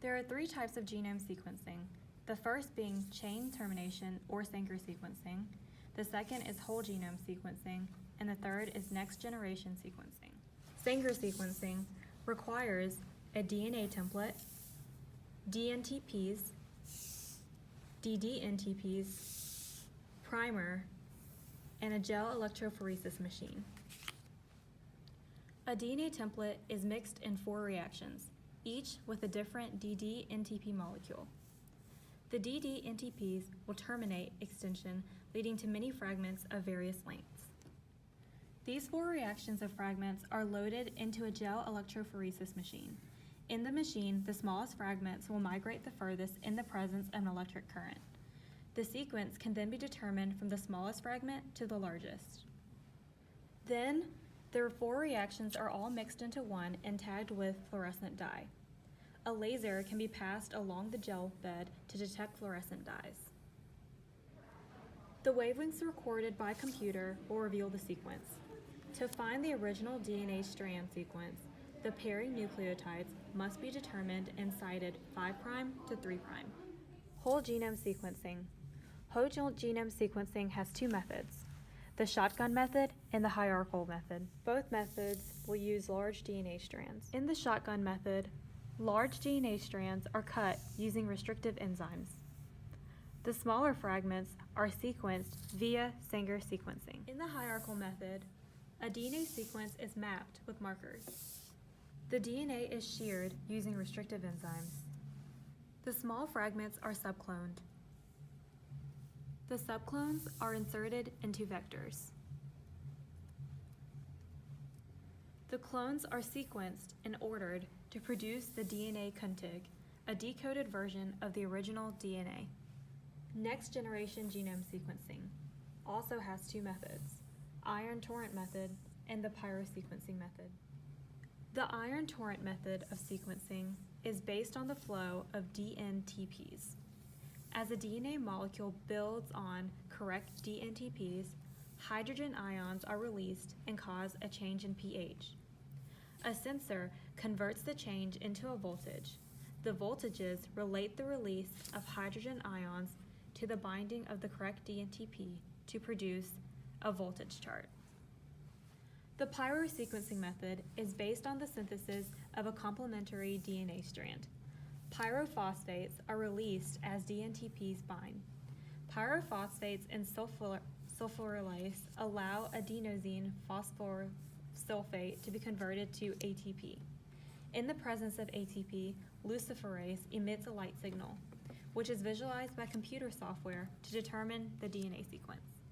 There are three types of genome sequencing, the first being chain termination or Sanger sequencing, the second is whole genome sequencing, and the third is next generation sequencing. Sanger sequencing requires a DNA template, dNTPs, ddNTPs, primer, and a gel electrophoresis machine. A DNA template is mixed in 4 reactions, each with a different ddNTP molecule. The ddNTPs will terminate extension, leading to many fragments of various lengths. These 4 reactions of fragments are loaded into a gel electrophoresis machine. In the machine, the smallest fragments will migrate the furthest in the presence of an electric current. The sequence can then be determined from the smallest fragment to the largest. Then, the 4 reactions are all mixed into one and tagged with fluorescent dye. A laser can be passed along the gel bed to detect fluorescent dyes. The wavelengths recorded by computer will reveal the sequence. To find the original DNA strand sequence, the pairing nucleotides must be determined and cited 5' to 3'. Whole genome sequencing. Whole genome sequencing has 2 methods, the shotgun method and the hierarchical method. Both methods will use large DNA strands. In the shotgun method, large DNA strands are cut using restrictive enzymes. The smaller fragments are sequenced via Sanger sequencing. In the hierarchical method, a DNA sequence is mapped with markers. The DNA is sheared using restrictive enzymes. The small fragments are subcloned. The subclones are inserted into vectors. The clones are sequenced and ordered to produce the DNA contig, a decoded version of the original DNA. Next generation genome sequencing also has 2 methods, iron torrent method and the pyrosequencing method. The iron torrent method of sequencing is based on the flow of dNTPs. As a DNA molecule builds on correct dNTPs, hydrogen ions are released and cause a change in pH. A sensor converts the change into a voltage. The voltages relate the release of hydrogen ions to the binding of the correct dNTP to produce a voltage chart. The pyrosequencing method is based on the synthesis of a complementary DNA strand. Pyrophosphates are released as dNTPs bind. Pyrophosphates and sulfurylase allow adenosine phosphorylsulfate to be converted to ATP. In the presence of ATP, luciferase emits a light signal, which is visualized by computer software to determine the DNA sequence.